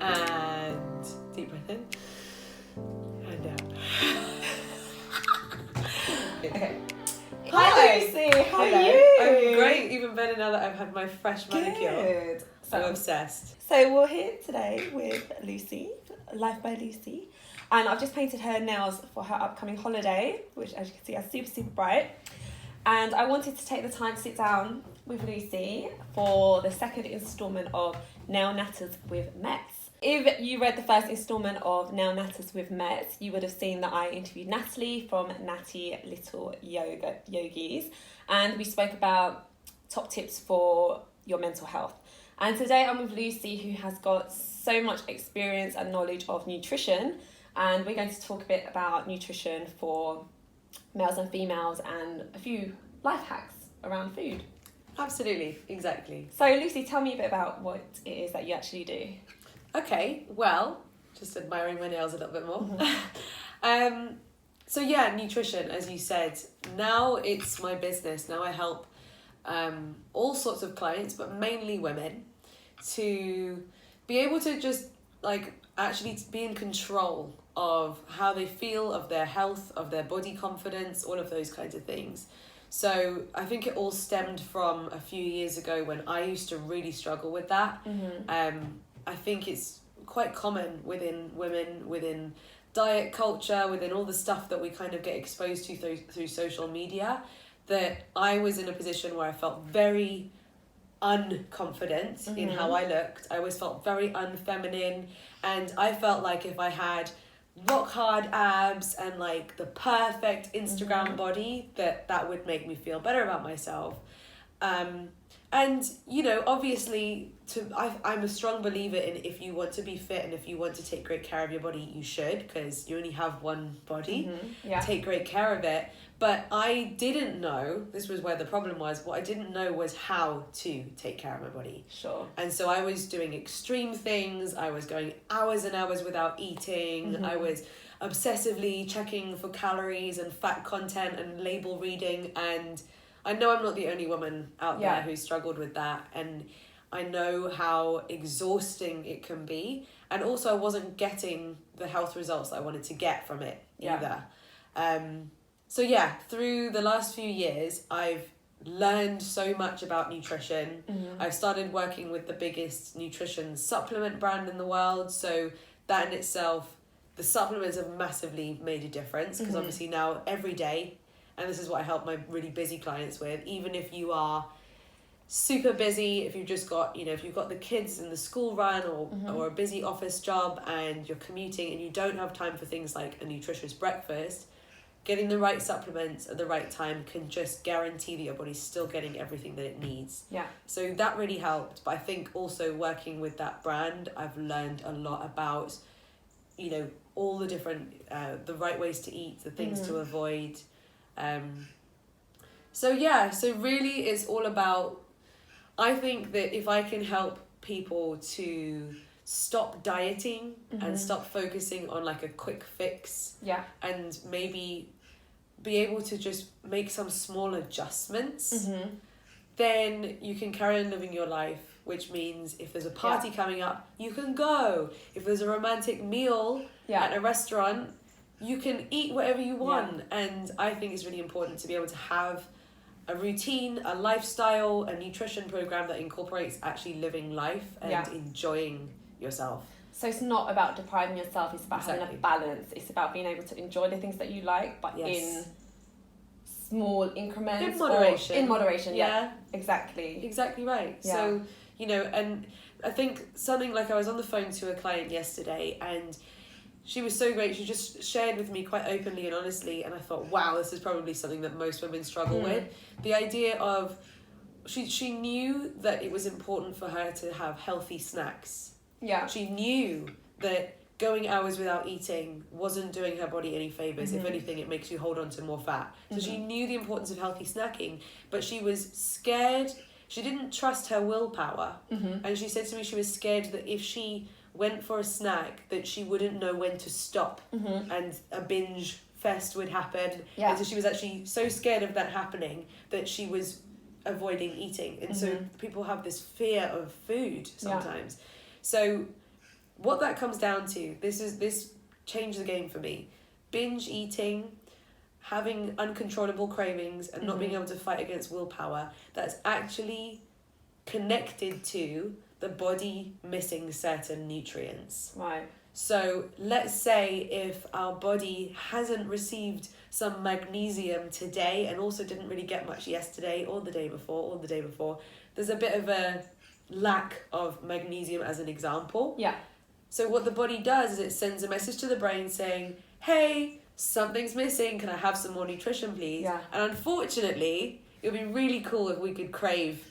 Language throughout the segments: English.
And deep breath in. And out. Okay. Hi Lucy, how are Hello. you? I'm great, even better now that I've had my fresh manicure. Good. I'm obsessed. So we're here today with Lucy, Life by Lucy, and I've just painted her nails for her upcoming holiday, which as you can see are super, super bright. And I wanted to take the time to sit down with Lucy for the second instalment of Nail Natters with Metta. If you read the first instalment of Nail Natters with Metta, you would have seen that I interviewed Natalie from Natty Little Yogis, and we spoke about top tips for your mental health. And today I'm with Lucy, who has got so much experience and knowledge of nutrition, and we're going to talk a bit about nutrition for males and females and a few life hacks around food. Absolutely, exactly. So Lucy, tell me a bit about what it is that you actually do. Okay, well, just admiring my nails a little bit more. So yeah, nutrition, as you said, now it's my business. Now I help all sorts of clients, but mainly women, to be able to just like actually be in control of how they feel, of their health, of their body confidence, all of those kinds of things. So I think it all stemmed from a few years ago when I used to really struggle with that. I think it's quite common within women, within diet culture, within all the stuff that we kind of get exposed to through social media, that I was in a position where I felt very unconfident in how I looked. I always felt very unfeminine, and I felt like if I had rock hard abs and like the perfect Instagram body, that would make me feel better about myself. And you know, obviously, I'm a strong believer in if you want to be fit and if you want to take great care of your body, you should, because you only have one body. Take great care of it. But I didn't know, this was where the problem was, what I didn't know was how to take care of my body. Sure. And so I was doing extreme things. I was going hours and hours without eating. I was obsessively checking for calories and fat content and label reading, and I know I'm not the only woman out there who struggled with that, and I know how exhausting it can be, and also I wasn't getting the health results that I wanted to get from it either. So yeah, through the last few years, I've learned so much about nutrition. I've started working with the biggest nutrition supplement brand in the world, so that in itself, the supplements have massively made a difference, because obviously now every day, and this is what I help my really busy clients with, even if you are super busy, if you've just got, if you've got the kids in the school run or a busy office job and you're commuting and you don't have time for things like a nutritious breakfast, getting the right supplements at the right time can just guarantee that your body's still getting everything that it needs. So that really helped. But I think also working with that brand, I've learned a lot about, all the different, the right ways to eat, the things to avoid. So really it's all about, I think that if I can help people to stop dieting and stop focusing on like a quick fix and maybe be able to just make some small adjustments, then you can carry on living your life, which means if there's a party coming up, you can go. If there's a romantic meal at a restaurant, you can eat whatever you want. And I think it's really important to be able to have a routine, a lifestyle, a nutrition program that incorporates actually living life and enjoying yourself. So it's not about depriving yourself, it's about having a balance. It's about being able to enjoy the things that you like, but in small increments. In moderation. Exactly. Exactly right. Yeah. So, and I think something like, I was on the phone to a client yesterday and she was so great. She just shared with me quite openly and honestly, and I thought, wow, this is probably something that most women struggle with. The idea of, she knew that it was important for her to have healthy snacks. She knew that going hours without eating wasn't doing her body any favours. If anything, it makes you hold on to more fat. So she knew the importance of healthy snacking, but she was scared. She didn't trust her willpower. And she said to me she was scared that if she went for a snack, that she wouldn't know when to stop and a binge fest would happen. And so she was actually so scared of that happening that she was avoiding eating. And so people have this fear of food sometimes. So what that comes down to, this changed the game for me. Binge eating, having uncontrollable cravings, and not being able to fight against willpower, that's actually connected to the body missing certain nutrients. Right. So let's say if our body hasn't received some magnesium today and also didn't really get much yesterday or the day before, there's a bit of a lack of magnesium as an example. Yeah. So what the body does is it sends a message to the brain saying, hey, something's missing, can I have some more nutrition please? Yeah. And unfortunately, it would be really cool if we could crave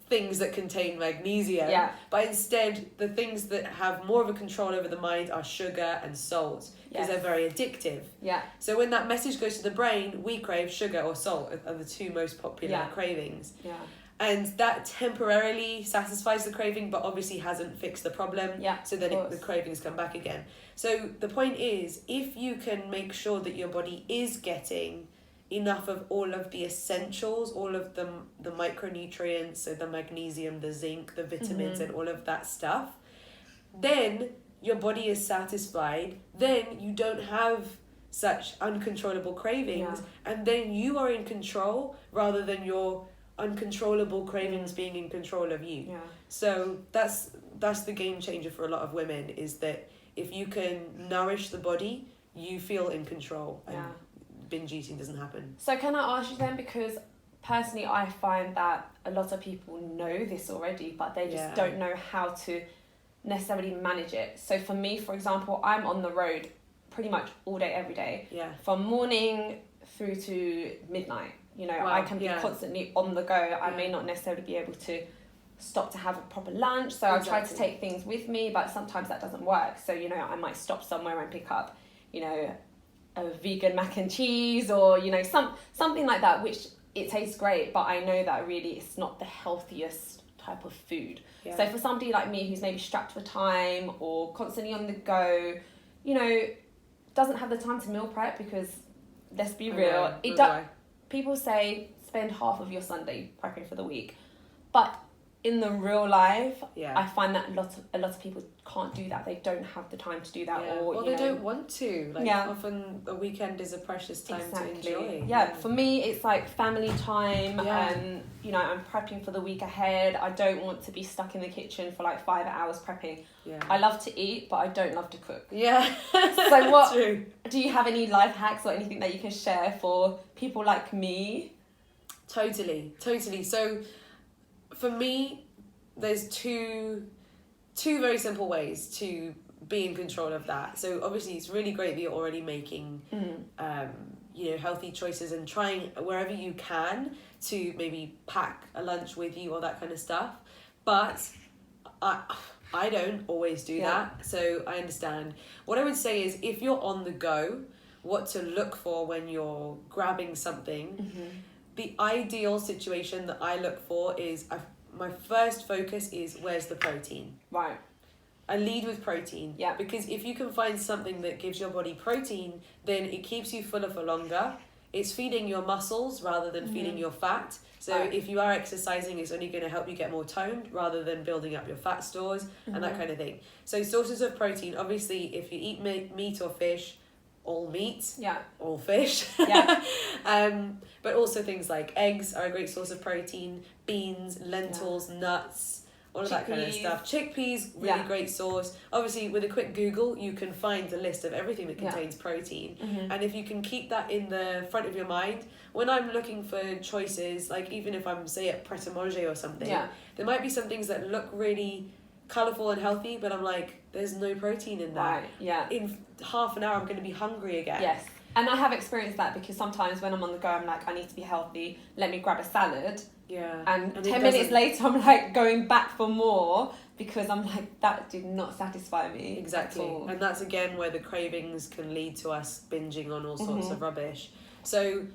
things that contain magnesium. Yeah. But instead, the things that have more of a control over the mind are sugar and salt, because they're very addictive. Yeah. So when that message goes to the brain, we crave sugar or salt are the two most popular cravings. Yeah. And that temporarily satisfies the craving, but obviously hasn't fixed the problem. Yeah, so then the cravings come back again. So the point is, if you can make sure that your body is getting enough of all of the essentials, all of the micronutrients, so the magnesium, the zinc, the vitamins, and all of that stuff, then your body is satisfied. Then you don't have such uncontrollable cravings, and then you are in control rather than your uncontrollable cravings being in control of you. So that's the game changer for a lot of women, is that if you can nourish the body, you feel in control, and binge eating doesn't happen. So can I ask you then, because personally I find that a lot of people know this already, but they just don't know how to necessarily manage it. So for me, for example, I'm on the road pretty much all day every day, from morning through to midnight. You know, I can be constantly on the go. I may not necessarily be able to stop to have a proper lunch, so I'll try to take things with me, but sometimes that doesn't work. So, you know, I might stop somewhere and pick up, you know, a vegan mac and cheese, or, you know, something like that, which it tastes great, but I know that really it's not the healthiest type of food. So for somebody like me who's maybe strapped for time or constantly on the go, you know, doesn't have the time to meal prep, because let's be real, people say spend half of your Sunday prepping for the week, but in the real life, I find that a lot of people can't do that. They don't have the time to do that, or they don't want to. Often a weekend is a precious time to enjoy. For me, it's like family time, and you know, I'm prepping for the week ahead. I don't want to be stuck in the kitchen for like 5 hours prepping. I love to eat, but I don't love to cook. So what? True. Do you have any life hacks or anything that you can share for people like me? Totally. So for me, there's two very simple ways to be in control of that. So obviously it's really great that you're already making you know, healthy choices and trying wherever you can to maybe pack a lunch with you or that kind of stuff. But I don't always do that, so I understand. What I would say is, if you're on the go, what to look for when you're grabbing something, the ideal situation that I look for is, my first focus is, where's the protein? Right. I lead with protein. Because if you can find something that gives your body protein, then it keeps you fuller for longer. It's feeding your muscles rather than feeding your fat. So if you are exercising, it's only going to help you get more toned rather than building up your fat stores and that kind of thing. So sources of protein, obviously, if you eat meat or fish, all meat, all fish. But also things like eggs are a great source of protein, beans, lentils, nuts, all of that kind of stuff. Chickpeas, really great source. Obviously, with a quick Google, you can find a list of everything that contains protein. And if you can keep that in the front of your mind, when I'm looking for choices, like even if I'm, say, at Pret-a-Manger or something, there might be some things that look really colourful and healthy, but I'm like, there's no protein in that. In half an hour, I'm going to be hungry again. And I have experienced that, because sometimes when I'm on the go, I'm like, I need to be healthy, let me grab a salad. And 10 minutes later, I'm like going back for more, because I'm like, that did not satisfy me. Exactly. And that's again where the cravings can lead to us binging on all sorts of rubbish. So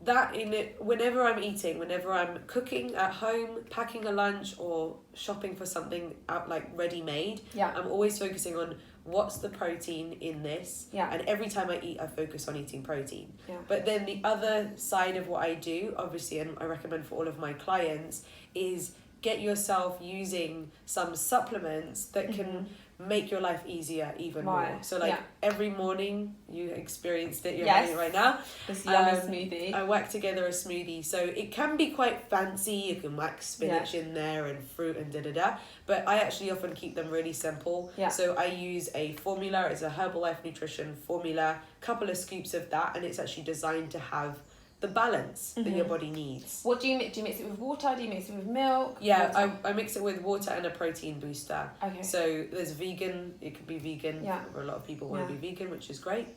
that whenever I'm eating, whenever I'm cooking at home, packing a lunch, or shopping for something out like ready-made, I'm always focusing on what's the protein in this. And every time I eat, I focus on eating protein. But then the other side of what I do, obviously, and I recommend for all of my clients, is get yourself using some supplements that can make your life easier even more. Right, So like yeah. every morning, you experienced it, you're Yes. having it right now. This yummy smoothie. I whack together a smoothie. So it can be quite fancy. You can whack spinach in there and fruit and da-da-da. But I actually often keep them really simple. Yeah. So I use a formula. It's a Herbalife nutrition formula. Couple of scoops of that. And it's actually designed to have the balance that your body needs. What do you mix? Do you mix it with water? Do you mix it with milk? Yeah, I mix it with water and a protein booster. Okay. So there's vegan, it could be vegan. Yeah. For a lot of people want to be vegan, which is great.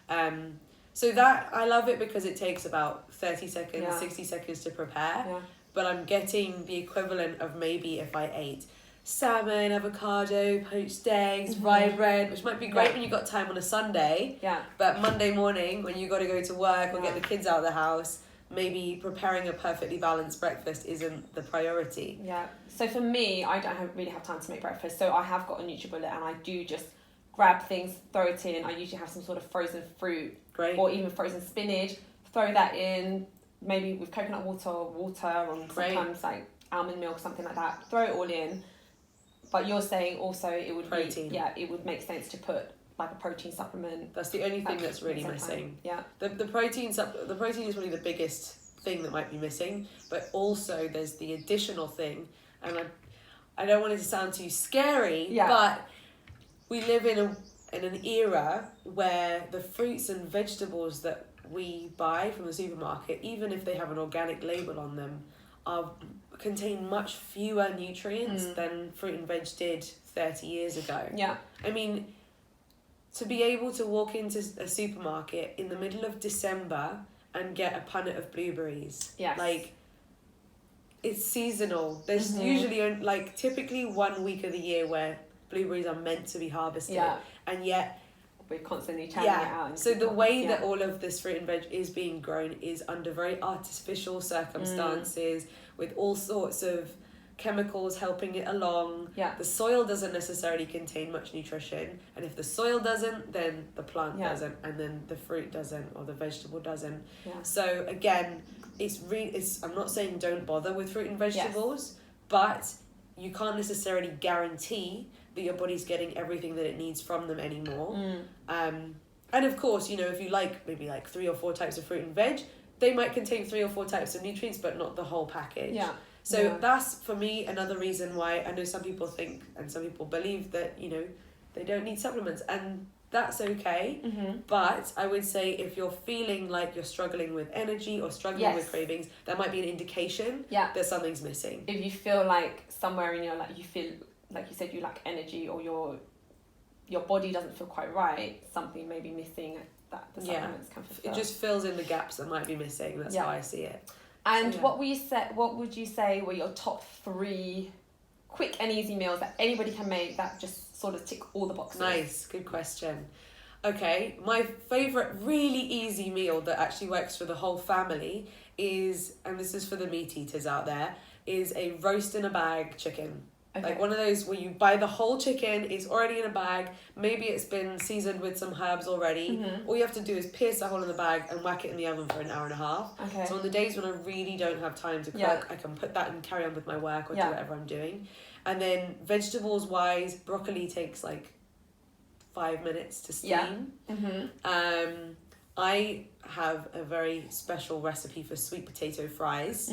So that, I love it because it takes about 30 seconds, 60 seconds to prepare. Yeah. But I'm getting the equivalent of maybe if I ate salmon, avocado, poached eggs, rye bread, which might be great when you got time on a Sunday. Yeah. But Monday morning, when you got to go to work or get the kids out of the house, maybe preparing a perfectly balanced breakfast isn't the priority. Yeah. So for me, I don't really have time to make breakfast. So I have got a NutriBullet and I do just grab things, throw it in. I usually have some sort of frozen fruit. Great. Or even frozen spinach. Throw that in, maybe with coconut water, or sometimes like almond milk, something like that. Throw it all in. But you're saying also it would it would make sense to put like a protein supplement. That's the only thing that's really missing. Yeah. The protein is probably the biggest thing that might be missing, but also there's the additional thing, and I don't want it to sound too scary, but we live in an era where the fruits and vegetables that we buy from the supermarket, even if they have an organic label on them, contain much fewer nutrients than fruit and veg did 30 years ago. Yeah. I mean, to be able to walk into a supermarket in the middle of December and get a punnet of blueberries. Yes. Like, it's seasonal. There's usually, like, typically 1 week of the year where blueberries are meant to be harvested. Yeah. And yet, we're constantly churning it out. So the way that all of this fruit and veg is being grown is under very artificial circumstances with all sorts of chemicals helping it along. Yeah. The soil doesn't necessarily contain much nutrition, and if the soil doesn't, then the plant doesn't, and then the fruit doesn't, or the vegetable doesn't. Yeah. So again, it's I'm not saying don't bother with fruit and vegetables, but you can't necessarily guarantee that your body's getting everything that it needs from them anymore. And of course, you know, if you like maybe like 3 or 4 types of fruit and veg, they might contain 3 or 4 types of nutrients, but not the whole package. Yeah. So that's, for me, another reason why I know some people think and some people believe that, you know, they don't need supplements, and that's okay. But I would say if you're feeling like you're struggling with energy or struggling with cravings, that might be an indication that something's missing. If you feel like somewhere in your life, you feel like you said you lack energy, or your body doesn't feel quite right, something may be missing that the supplements can fulfill. It just fills in the gaps that might be missing. That's how I see it. And what would you say were your top 3 quick and easy meals that anybody can make that just sort of tick all the boxes? Nice, good question. Okay, my favourite really easy meal that actually works for the whole family is, and this is for the meat eaters out there, is a roast in a bag chicken. Okay. Like one of those where you buy the whole chicken, it's already in a bag, maybe it's been seasoned with some herbs already. All you have to do is pierce a hole in the bag and whack it in the oven for an hour and a half. Okay. So on the days when I really don't have time to cook, I can put that and carry on with my work or do whatever I'm doing. And then vegetables wise, broccoli takes like 5 minutes to steam. I have a very special recipe for sweet potato fries.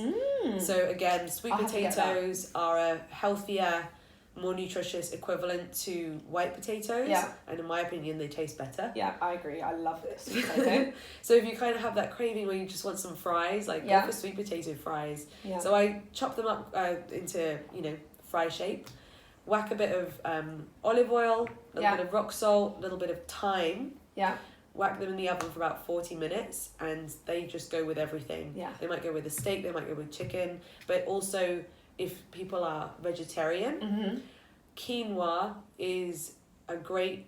So again, sweet potatoes are a healthier, more nutritious equivalent to white potatoes. And in my opinion, they taste better. Yeah, I agree. I love this. Okay. So if you kind of have that craving where you just want some fries, like go for sweet potato fries. So I chop them up into, you know, fry shape. Whack a bit of olive oil, a little bit of rock salt, a little bit of thyme. Whack them in the oven for about 40 minutes, and they just go with everything. They might go with a steak, they might go with chicken, but also if people are vegetarian, quinoa is a great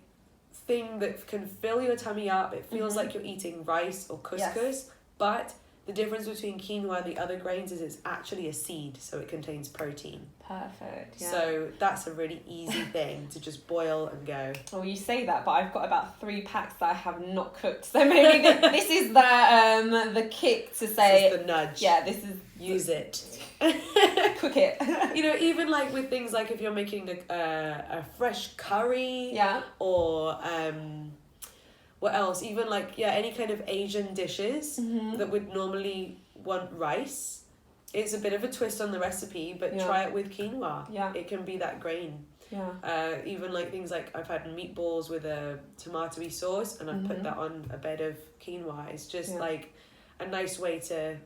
thing that can fill your tummy up. It feels like you're eating rice or couscous, but The difference between quinoa and the other grains is it's actually a seed, so it contains protein. Perfect. Yeah. So that's a really easy thing to just boil and go. Well, you say that, but I've got about 3 packs that I have not cooked. So maybe this is the kick to say... This is the nudge. Yeah, this is... Use it. Cook it. You know, even like with things like if you're making a fresh curry. Yeah. Or... what else? Even like, any kind of Asian dishes that would normally want rice. It's a bit of a twist on the recipe, but try it with quinoa. Yeah. It can be that grain. Yeah. Even like things like I've had meatballs with a tomatoey sauce and I've put that on a bed of quinoa. It's just like a nice way to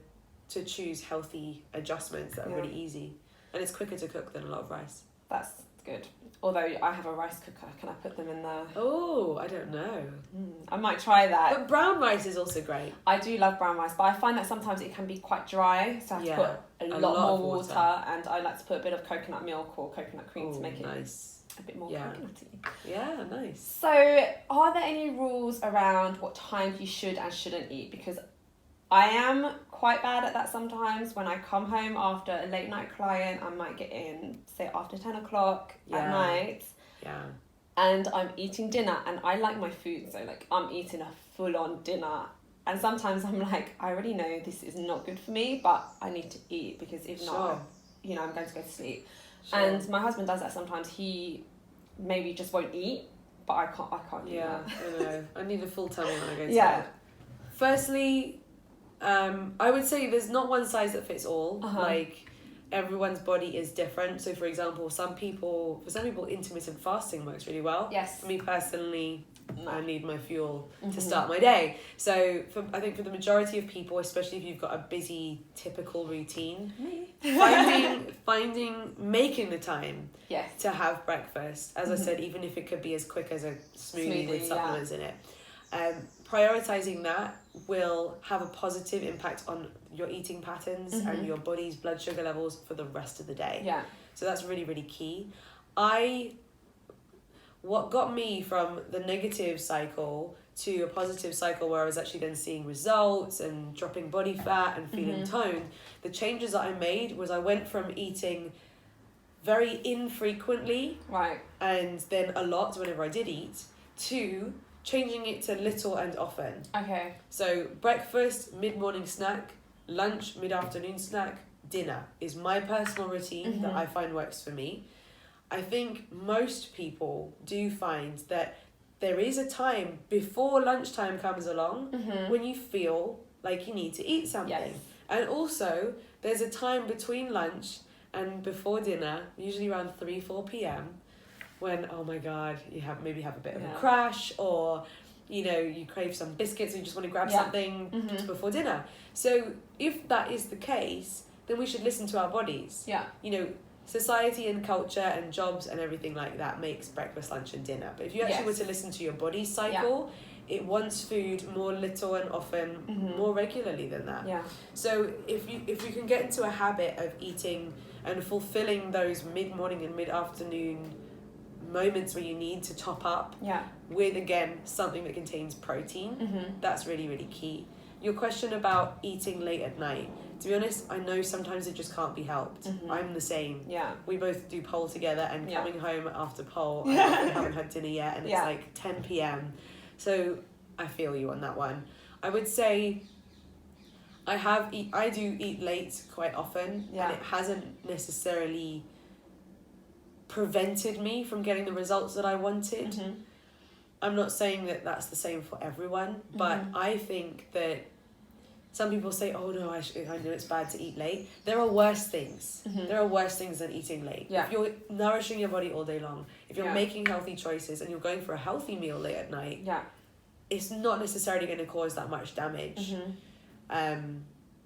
choose healthy adjustments that are really easy. And it's quicker to cook than a lot of rice. That's good. Although I have a rice cooker, can I put them in there? Oh, I don't know. I might try that. But brown rice is also great. I do love brown rice, but I find that sometimes it can be quite dry, so I have to put a lot more water, and I like to put a bit of coconut milk or coconut cream to make it a bit more coconutty. Yeah, nice. So, are there any rules around what times you should and shouldn't eat? Because I am quite bad at that sometimes. When I come home after a late night client, I might get in, say, after 10 o'clock at night. Yeah. And I'm eating dinner, and I like my food, so like I'm eating a full-on dinner. And sometimes I'm like, I already know this is not good for me, but I need to eat because if not, I'm going to go to sleep. Sure. And my husband does that sometimes. He maybe just won't eat, but I can't do that. I know. I need a full tummy when I go to bed. Firstly, I would say there's not one size that fits all. Like, everyone's body is different. So, for example, for some people, intermittent fasting works really well. Yes. For me personally, I need my fuel to start my day. So, I think for the majority of people, especially if you've got a busy, typical routine, making the time to have breakfast. As I said, even if it could be as quick as a smoothie with supplements in it. Prioritizing that will have a positive impact on your eating patterns and your body's blood sugar levels for the rest of the day. Yeah. So that's really, really key. What got me from the negative cycle to a positive cycle where I was actually then seeing results and dropping body fat and feeling toned, the changes that I made was I went from eating very infrequently and then a lot whenever I did eat to changing it to little and often. Okay. So breakfast, mid-morning snack, lunch, mid-afternoon snack, dinner is my personal routine that I find works for me. I think most people do find that there is a time before lunchtime comes along when you feel like you need to eat something. Yes. And also, there's a time between lunch and before dinner, usually around 3-4 p.m, when, oh my God, you maybe have a bit of a crash, or, you crave some biscuits and you just want to grab something before dinner. So if that is the case, then we should listen to our bodies. Yeah. Society and culture and jobs and everything like that makes breakfast, lunch and dinner. But if you actually were to listen to your body's cycle, it wants food more little and often more regularly than that. Yeah. So if you can get into a habit of eating and fulfilling those mid-morning and mid-afternoon moments where you need to top up with, again, something that contains protein, that's really, really key. Your question about eating late at night, to be honest, I know sometimes it just can't be helped. I'm the same. Yeah. We both do pole together, and coming home after pole, I haven't had dinner yet, and it's like 10 p.m. So I feel you on that one. I would say I do eat late quite often, and it hasn't necessarily prevented me from getting the results that I wanted. I'm not saying that that's the same for everyone, but I think that some people say, oh no, I know it's bad to eat late. There are worse things. There are worse things than eating late. Yeah. If you're nourishing your body all day long, if you're making healthy choices and you're going for a healthy meal late at night, it's not necessarily going to cause that much damage.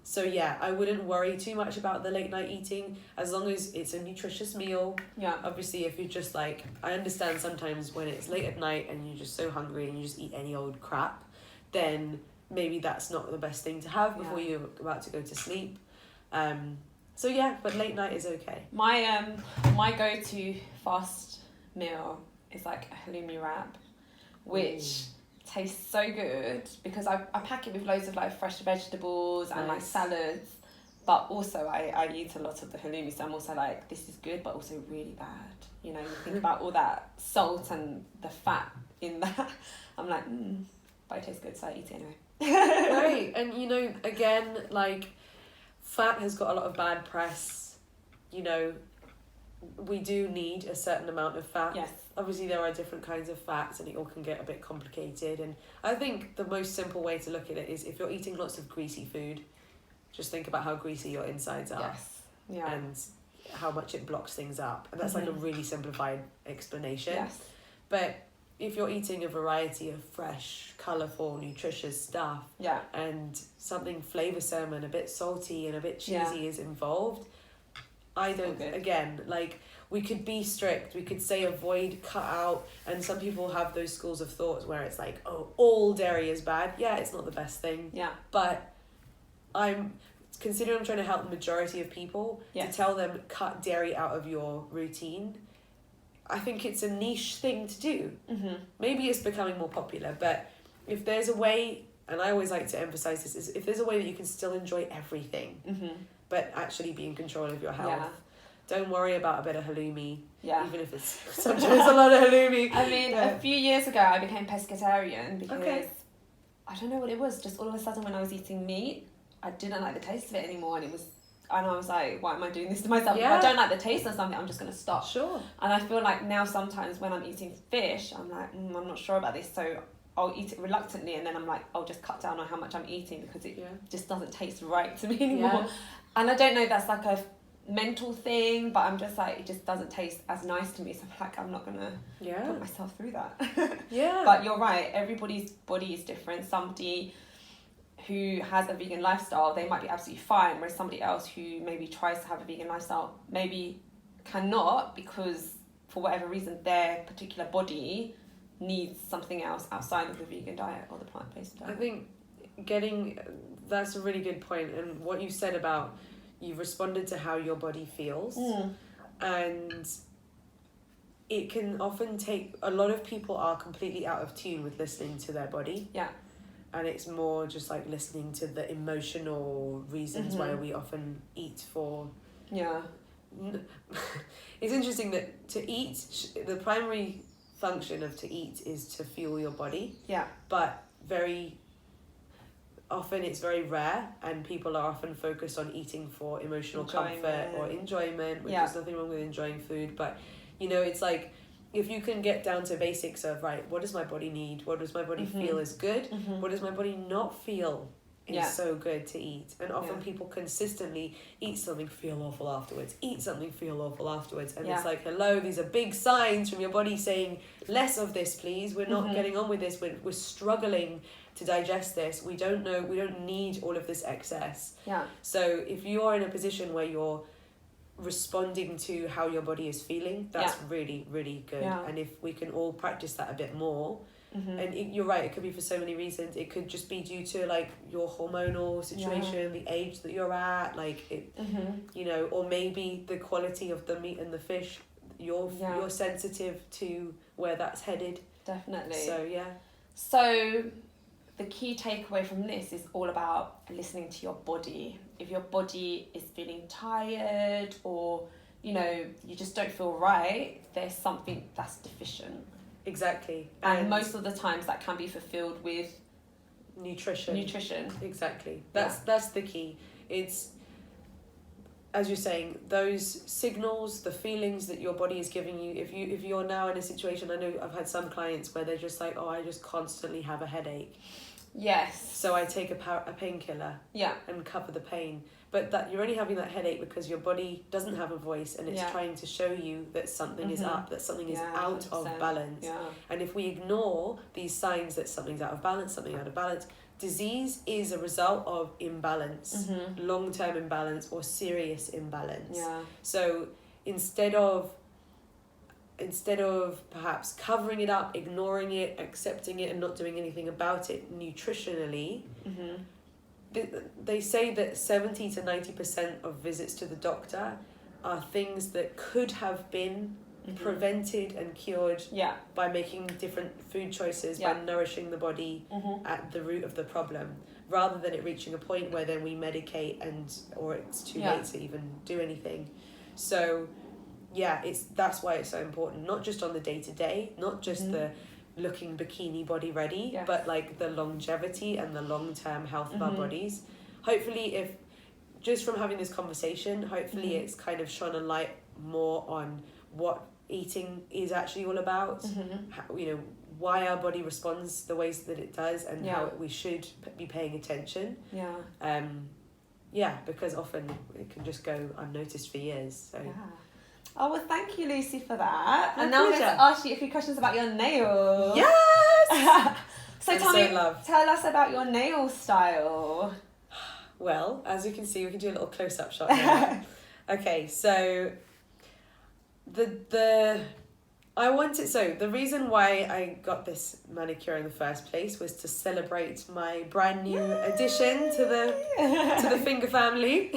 So I wouldn't worry too much about the late night eating as long as it's a nutritious meal. Yeah. Obviously, if you're just like, I understand sometimes when it's late at night and you're just so hungry and you just eat any old crap, then maybe that's not the best thing to have before you're about to go to sleep. But late night is okay. My go-to fast meal is like a halloumi wrap, which tastes so good because I pack it with loads of like fresh vegetables and like salads, but also I eat a lot of the halloumi, so I'm also like, this is good but also really bad, you know. You think about all that salt and the fat in that, I'm like, but it tastes good, so I eat it anyway. Right. And you know, again, like, fat has got a lot of bad press, you know. We do need a certain amount of fat. Yes. Obviously there are different kinds of fats and it all can get a bit complicated, and I think the most simple way to look at it is if you're eating lots of greasy food, just think about how greasy your insides are. Yes. Yeah. And how much it blocks things up, and that's like a really simplified explanation. Yes. But if you're eating a variety of fresh, colourful, nutritious stuff, and something flavoursome and a bit salty and a bit cheesy is involved, I don't, again, like, we could be strict, we could say avoid, cut out, and some people have those schools of thought where it's like, oh, all dairy is bad. Yeah, it's not the best thing. Yeah. But considering I'm trying to help the majority of people, to tell them cut dairy out of your routine, I think it's a niche thing to do. Maybe it's becoming more popular, but if there's a way, and I always like to emphasize this, is if there's a way that you can still enjoy everything, but actually be in control of your health. Don't worry about a bit of halloumi, even if it's sometimes a lot of halloumi. I mean, a few years ago I became pescatarian because I don't know what it was, just all of a sudden when I was eating meat, I didn't like the taste of it anymore, and I was like, why am I doing this to myself? If I don't like the taste of something, I'm just going to stop. Sure. And I feel like now sometimes when I'm eating fish, I'm like, I'm not sure about this, so I'll eat it reluctantly, and then I'm like, I'll just cut down on how much I'm eating because it just doesn't taste right to me anymore. And I don't know if that's like a mental thing, but I'm just like, it just doesn't taste as nice to me, so I'm like, I'm not gonna put myself through that. But you're right, everybody's body is different. Somebody who has a vegan lifestyle, they might be absolutely fine, whereas somebody else who maybe tries to have a vegan lifestyle maybe cannot, because for whatever reason their particular body needs something else outside of the vegan diet or the plant-based diet. I think that's a really good point, and what you said about you've responded to how your body feels, and it can often take, a lot of people are completely out of tune with listening to their body, and it's more just like listening to the emotional reasons why we often eat for it's interesting that to eat, the primary function of to eat is to fuel your body, but very often it's very rare, and people are often focused on eating for emotional comfort or enjoyment, which is nothing wrong with enjoying food, but you know, it's like, if you can get down to basics of, right, what does my body need, what does my body feel is good, what does my body not feel is so good to eat, and often people consistently eat something, feel awful afterwards, eat something, feel awful afterwards, and it's like, hello, these are big signs from your body saying, less of this please, we're not getting on with this, we're struggling to digest this, we don't need all of this excess. So if you are in a position where you're responding to how your body is feeling, that's really, really good. And if we can all practice that a bit more, and you're right, it could be for so many reasons. It could just be due to like your hormonal situation, the age that you're at, like it, you know, or maybe the quality of the meat and the fish, you're sensitive to where that's headed. Definitely. So the key takeaway from this is all about listening to your body. If your body is feeling tired, or you know, you just don't feel right, there's something that's deficient. Exactly. And most of the times that can be fulfilled with nutrition. Exactly. That's the key. It's, as you're saying, those signals, the feelings that your body is giving you. If you're now in a situation, I know I've had some clients where they're just like, oh, I just constantly have a headache. Yes. So I take a painkiller. And cover the pain. But that you're only having that headache because your body doesn't have a voice, and it's trying to show you that something is up, that something is out of balance. And if we ignore these signs that something's out of balance, disease is a result of imbalance, long-term imbalance or serious imbalance. So instead of perhaps covering it up, ignoring it, accepting it and not doing anything about it nutritionally, they say that 70 to 90% of visits to the doctor are things that could have been prevented and cured Yeah. by making different food choices, by nourishing the body at the root of the problem, rather than it reaching a point where then we medicate or it's too late to even do anything. So that's why it's so important, not just on the day-to-day, not just the looking bikini body ready, but like the longevity and the long-term health of our bodies. Hopefully, if just from having this conversation, hopefully it's kind of shone a light more on what eating is actually all about, how, why our body responds the ways that it does, and how we should be paying attention. Because often it can just go unnoticed for years. So. Yeah. Oh, well, thank you, Lucy, for that. My and now pleasure. let's ask you a few questions about your nails. Yes! So tell us about your nail style. Well, as you can see, we can do a little close-up shot now. Okay, so the reason why I got this manicure in the first place was to celebrate my brand new addition to the finger family,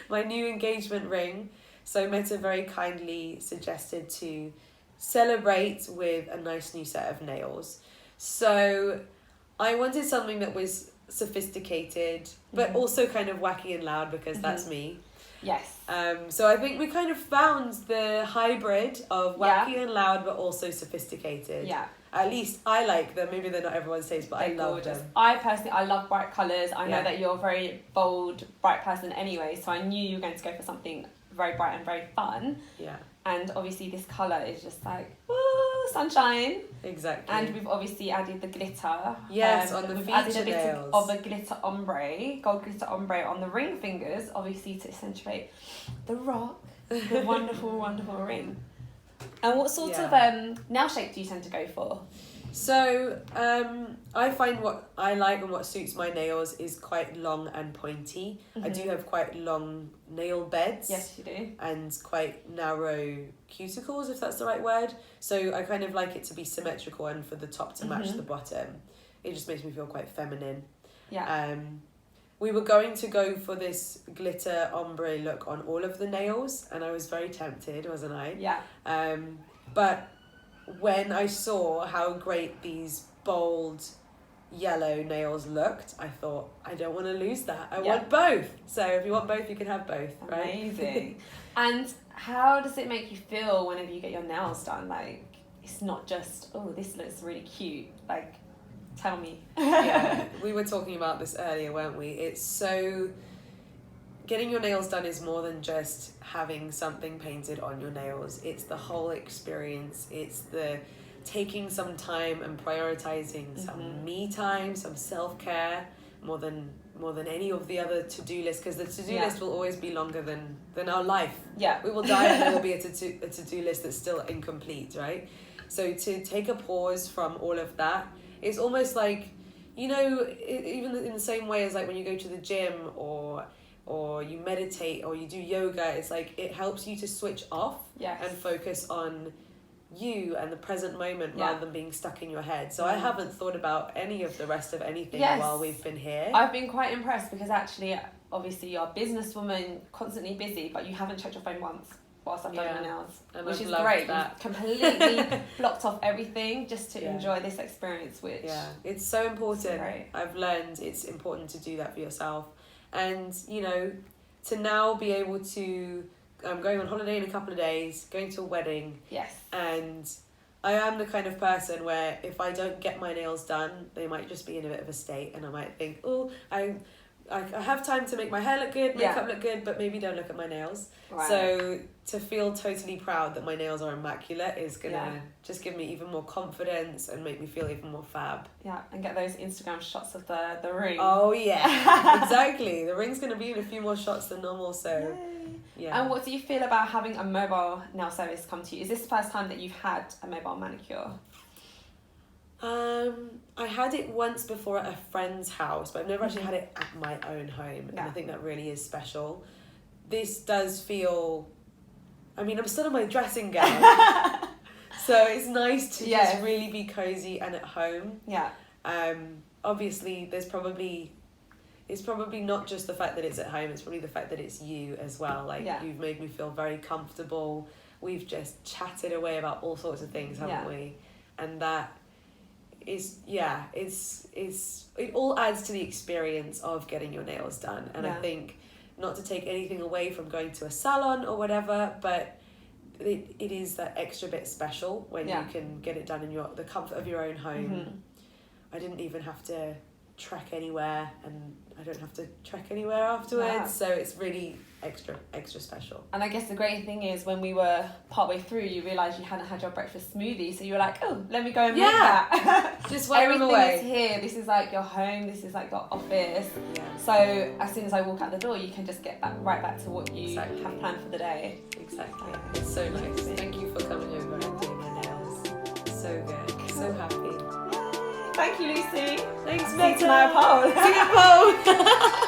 my new engagement ring. So Metta very kindly suggested to celebrate with a nice new set of nails. So I wanted something that was sophisticated, but also kind of wacky and loud, because that's me. Yes. So I think we kind of found the hybrid of wacky and loud, but also sophisticated. Yeah. At least I like them. Maybe they're not everyone's taste, but I love them. I love bright colours. I know that you're a very bold, bright person anyway, so I knew you were going to go for something very bright and very fun. Yeah. And obviously this colour is just like, ooh, sunshine. Exactly. And we've obviously added the glitter. Yes, on the we've feature added a bit nails. of a glitter ombre, gold glitter ombre on the ring fingers, obviously to accentuate the rock, the wonderful, wonderful ring. And what sort of nail shape do you tend to go for? So, I find what I like and what suits my nails is quite long and pointy. I do have quite long nail beds. Yes, you do. And quite narrow cuticles, if that's the right word. So I kind of like it to be symmetrical and for the top to match the bottom. It just makes me feel quite feminine. Yeah. We were going to go for this glitter ombre look on all of the nails, and I was very tempted, wasn't I? Yeah. But when I saw how great these bold yellow nails looked, I thought, I don't want to lose that. I want both. So if you want both, you can have both, right? Amazing. And how does it make you feel whenever you get your nails done? Like, it's not just, oh, this looks really cute. Like, tell me. Yeah, we were talking about this earlier, weren't we? It's so... Getting your nails done is more than just having something painted on your nails. It's the whole experience. It's the taking some time and prioritizing some me time, some self-care, more than any of the other to-do lists, because the to-do list will always be longer than our life. Yeah. We will die and there will be a to-do list that's still incomplete, right? So to take a pause from all of that, it's almost like, even in the same way as like when you go to the gym or you meditate or you do yoga, it's like it helps you to switch off and focus on you and the present moment rather than being stuck in your head. So I haven't thought about any of the rest of anything while we've been here. I've been quite impressed because actually, obviously you're a businesswoman, constantly busy, but you haven't checked your phone once whilst I've done my nails, and which I've is loved great. That. You've completely blocked off everything just to enjoy this experience, which it's so important. Right. I've learned it's important to do that for yourself. And, to now be able to... I'm going on holiday in a couple of days, going to a wedding. Yes. And I am the kind of person where if I don't get my nails done, they might just be in a bit of a state. And I might think, oh, I have time to make my hair look good, makeup look good, but maybe don't look at my nails. Right. So to feel totally proud that my nails are immaculate is going to just give me even more confidence and make me feel even more fab. Yeah, and get those Instagram shots of the ring. Oh, yeah. Exactly. The ring's going to be in a few more shots than normal, so... Yay. Yeah. And what do you feel about having a mobile nail service come to you? Is this the first time that you've had a mobile manicure? I had it once before at a friend's house, but I've never actually had it at my own home, and I think that really is special. This does feel... I mean, I'm still in my dressing gown, so it's nice to just really be cozy and at home. Yeah. Obviously, it's probably not just the fact that it's at home, it's probably the fact that it's you as well. Like, you've made me feel very comfortable we've just chatted away about all sorts of things, haven't we? And that is, it all adds to the experience of getting your nails done. And I think, not to take anything away from going to a salon or whatever, but it is that extra bit special when you can get it done in the comfort of your own home. I didn't even have to trek anywhere, and I don't have to trek anywhere afterwards, so it's really extra special. And I guess the great thing is, when we were partway through, you realised you hadn't had your breakfast smoothie, so you were like, oh, let me go and make that. Just wipe them away. Everything is here. This is like your home, this is like your office. So as soon as I walk out the door, you can just get right back to what you have planned for the day. Exactly. It's so nice. Thank you for coming over and doing my nails. So good. So happy. Thank you, Lucy. Thanks, Metta. See you tomorrow, Paul. See you, Paul.